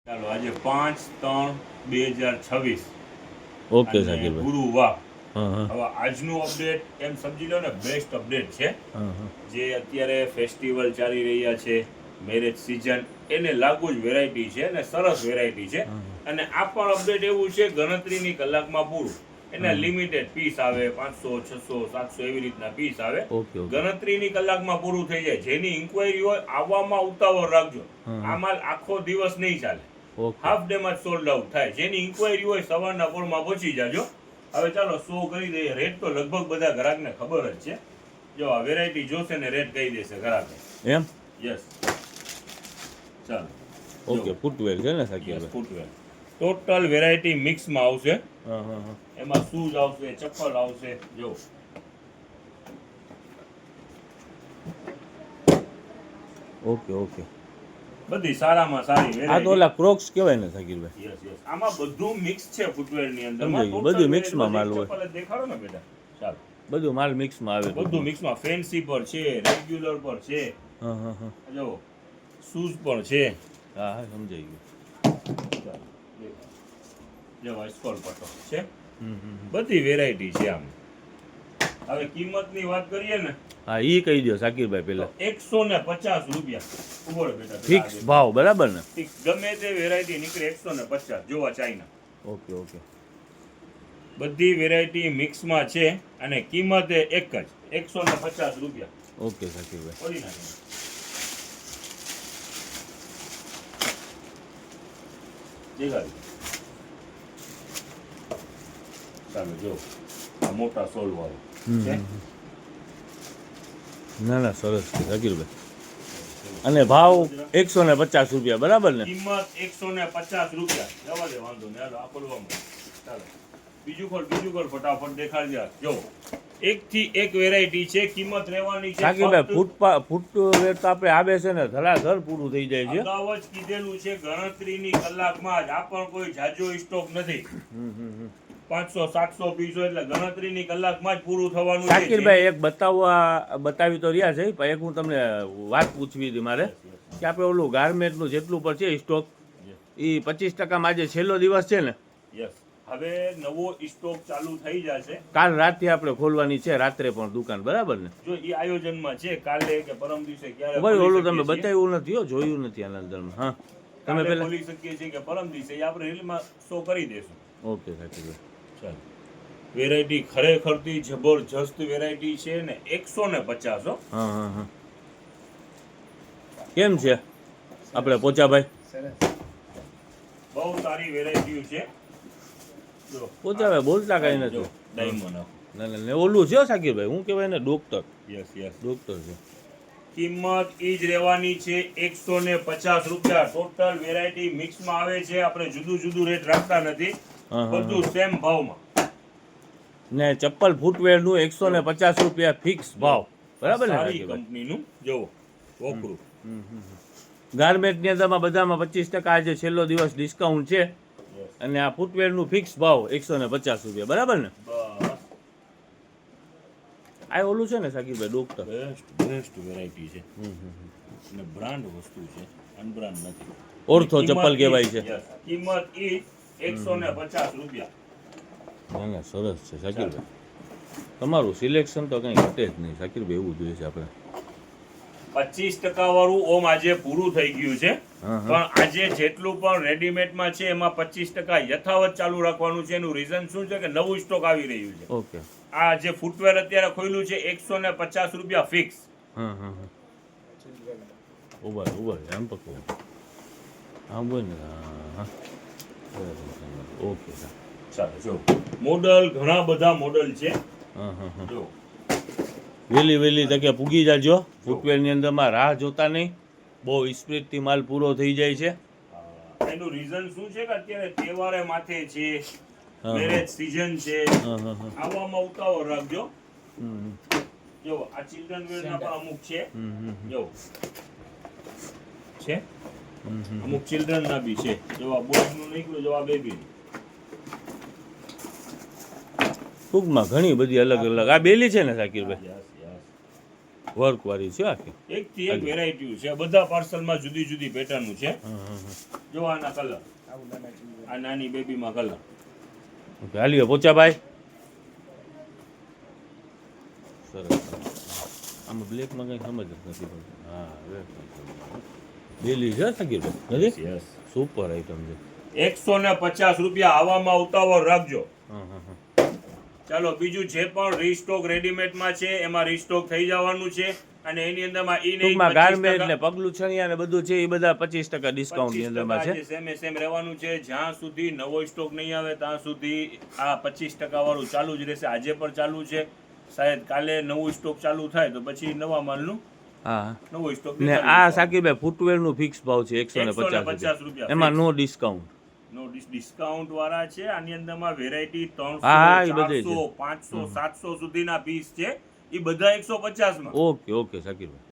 ચાલો આજે 5/3/2026 ઓકે સાકીરભાઈ. ગુરુવાર. હા હા હવે આજનું અપડેટ એમ સમજી લો ને બેસ્ટ અપડેટ છે. હા હા જે અત્યારે ફેસ્ટિવલ ચાલી રહ્યા છે, મેરેજ સિઝન, એને લાગુ જ વેરાયટી છે અને સરસ વેરાયટી છે. અને આ પણ અપડેટ એવું છે ગણતરીની કલાકમાં પૂરું. એને લિમિટેડ પીસ આવે, 500 600 700 એવી રીતના પીસ આવે. ઓકે ઓકે ગણતરીની કલાકમાં પૂરું થઈ જાય. જેની ઇન્ક્વાયરી હોય આવવામાં ઉતાવળ રાખજો. આ માલ આખો દિવસ નહીં ચાલે, ઓકે હાફ ડે માં સોલ્ડ આઉટ થાય. જેની ઇન્ક્વાયરી હોય સવારના પોળમાં પહોંચી જાજો. હવે ચાલો શો કરી દઈએ. રેટ તો લગભગ બધા ગ્રાહકને ખબર જ છે. જો આ વેરાયટી જોશે ને રેટ કહી દેશે ગ્રાહક. એમ યસ, ચાલો. ઓકે ફૂટવેર છે ને સાકીરભાઈ? ફૂટવેર ટોટલ વેરાયટી મિક્સમાં આવશે. હા હા હા એમાં શૂઝ આવશે, ચપ્પલ આવશે. જો ઓકે ઓકે. બધી સારામાં સારી આ તો વેરાયટી. ઓલા ક્રોક્સ કહેવાય ને સાકીરભાઈ? યસ યસ, આમાં બધું મિક્સ છે ફૂટવેર ની અંદર. સમજાઈ ગયું. બધું મિક્સમાં માલ હોય. ચપ્પલ જ દેખાડો ને બેટા. ચાલો, બધું માલ મિક્સમાં આવે. બધું મિક્સમાં. ફેન્સી પર છે, રેગ્યુલર પર છે. હા હા હા જો શૂઝ પણ છે. હા હા સમજાઈ ગયું. જો સ્કોલ પટ્ટો છે. હમ. બધી વેરાયટી છે આમ. હવે કિંમતની વાત કરીએ ને, હા ઈ કહી દો સાકીરભાઈ પહેલા. 150 રૂપિયા. ઉભો રહો બેટા. ફિક્સ ભાવ બરાબર ને? ફિક્સ. ગમે તે વેરાયટી નીકળે 150. જોવા ચાઇના. Okay okay. બધી વેરાયટી મિક્સમાં છે અને કિંમત એક જ 150 રૂપિયા. ઓકે સાકીરભાઈ. ખોલી નાખો. દેખાડી. ચાલો જો આ મોટા સોલ વાળો છે. ના ના સરસ છે સાકીરભાઈ. અને ભાવ 150 રૂપિયા બરાબર ને? કિંમત 150 રૂપિયા. જવા દે, વાંધો નહીં. હાલો આ ખોલવામાં. ચાલો બીજું ખોલ ફટાફટ દેખાડજે. જો એક થી એક વેરાયટી છે. કિંમત રહેવાની છે સાકીરભાઈ ફૂટવેર તો આપણે આવે છે ને ધડાધડ પૂરું થઈ જાય છે. અગાઉ જ કીધેલું છે ગણતરીની કલાકમાં જ. આ પણ કોઈ જાજો સ્ટોક નથી. 500 700 પીસો એટલે ગણતરીની કલાકમાં જ પૂરું થવાનું છે. સાકીરભાઈ એક બતાવી તો રહ્યા છે, પણ એક હું તમને વાત પૂછવી હતી મારે કે આપણે ઓલું ગાર્મેન્ટનું જેટલું પર છે સ્ટોક, એ 25%માં આજે છેલ્લો દિવસ છે ને? યસ, હવે નવો સ્ટોક ચાલુ થઈ જશે. કાલ રાતે આપણે ખોલવાની છે, રાત્રે પણ દુકાન બરાબર ને? જો એ આયોજનમાં છે. કાલે કે પરમ દિવસે ક્યારે ભાઈ ખોલી ઓલું શકીએ તમે છીએ. બતાવ્યું નથી હો, જોયું નથી આના અંદરમાં. હા તમે કાલે પહેલા ખોલી શકીએ છીએ કે પરમ દિવસે એ આપણે રીલમાં શો કરી દેશું. ઓકે સાકીરભાઈ. ચાલો, વેરાયટી ખરેખરથી જબરજસ્ત વેરાયટી છે ને 150 હો. હા હા હા. કેમ છે આપણે પોચાભાઈ? બહુ સારી વેરાયટીઓ છે. જો પોચાભાઈ બોલતા કઈ જો નથી. ડાયમંડ. ના ના ને ઓલું છે હો સાકીરભાઈ, હું કહેવાય ને ડોક્ટર. Yes yes. ડોક્ટર છે. કિંમત ઈ જ રહેવાની છે 150 રૂપિયા. ટોટલ વેરાયટી મિક્સમાં આવે છે. આપણે જુદું જુદું રેટ રાખતા નથી. હા, હા, બધું સેમ ભાવમાં. ને ચપ્પલ ફૂટવેરનું 150 રૂપિયા ફિક્સ ભાવ બરાબર ને સારી સાકીરભાઈ? કંપનીનું જોવો વોકરું. ગાર્મેન્ટની અંદરમાં બધામાં 25% આજે છેલ્લો દિવસ ડિસ્કાઉન્ટ છે. અને આ ફૂટવેરનું ફિક્સ ભાવ 150 રૂપિયા બરાબર ને? બસ આ ઓલું છે ને સાકીરભાઈ ડોક્ટર? બેસ્ટ વેરાયટી છે. અને બ્રાન્ડ વસ્તુ છે, અનબ્રાન્ડ નથી. ઓર્થો ચપ્પલ કહેવાય છે. Yes. કિંમત ઈ 150 રૂપિયા. ના ના સરસ છે સાકીરભાઈ. તમારું સિલેક્શન તો કંઈ ઘટે જ નહીં સાકીરભાઈ, એવું જોઈએ છે આપણે. 25% વાળું ઓમ આજે પૂરું થઈ ગયું છે. હા, પણ આજે જેટલું પણ રેડીમેડમાં છે એમાં 25% યથાવત ચાલુ રાખવાનું છે. એનું રીઝન શું છે કે નવું સ્ટોક આવી રહ્યું છે. ઓકે. આ જે ફૂટવેર અત્યારે ખોલ્યું છે 150 રૂપિયા ફિક્સ. હા હા હા. ઉભા આમ પકડો. આમ બોલ ને. હા ઓકે. ચાલો જો મોડલ ઘણા બધા મોડલ છે. હા હા હા. જો વહેલી તકે પૂગી જાજો. ફૂટવેરની અંદરમાં રાહ જોતા નહીં, બહુ સ્પીડથી માલ પૂરો થઈ જાય છે. એનું રીઝન શું છે કે અત્યારે તહેવારે માથે છે, હા. મેરેજ સીઝન છે. હા હા હા. આવવામાં ઉતાવળ રાખજો. હમ જો આ ચિલ્ડ્રન વેરના પણ અમુક છે. હમ. જો છે અમુક ચિલ્ડ્રન ના બી છે. જો આ બોયઝ નું નીકળ્યું, જો આ બેબી. ટૂંકમાં ઘણી બધી અલગ અલગ. આ બેલી છે ને સાકીરભાઈ? Yes yes. વર્ક વાળી છે આખી. એક થી એક વેરાયટી છે, બધા પાર્સલમાં જુદી જુદી પેટર્ન છે. જો આના કલર, આ નાની બેબીમાં કલર. ઓકે, હાલીએ પોચાભાઈ. સરસ. આમાં બ્લેકમાં કંઈ સમજ જ નથી પડતી. હા, ડેલી છે શકીરભાઈ, નથી? યસ, સુપર આઈટમ છે. 150 રૂપિયા. આવામાં ઉતાવળ રાખજો. હા હા હા. ચાલો, બીજું જે પણ રીસ્ટોક રેડીમેડમાં છે એમાં રીસ્ટોક થઈ જવાનું છે, અને એની અંદરમાં ટૂંકમાં ગાર્મેન્ટ ને પગલું છણિયા ને બધું છે એ બધા 25% ડિસ્કાઉન્ટ ની અંદરમાં છે. સેમ રહેવાનું છે. જ્યાં સુધી નવો સ્ટોક નહીં આવે ત્યાં સુધી આ 25% વાળું ચાલુ જ રહેશે. આજે પણ ચાલુ છે, શાયદ કાલે નવું સ્ટોક ચાલુ થાય તો પછી નવા માલનું હા, નવો સ્ટોક. ને આ સાકીરભાઈ ફૂટવેર નું ફિક્સ ભાવ છે 150 રૂપિયા. એમાં નો ડિસ્કાઉન્ટ. નો ડિસ્કાઉન્ટ વાળા છે. આની અંદરમાં વેરાયટી 300, હા, એ બધી 400, 500, 700 સુધીના પીસ છે. એ બધા 150 માં. Okay okay શકીરભાઈ.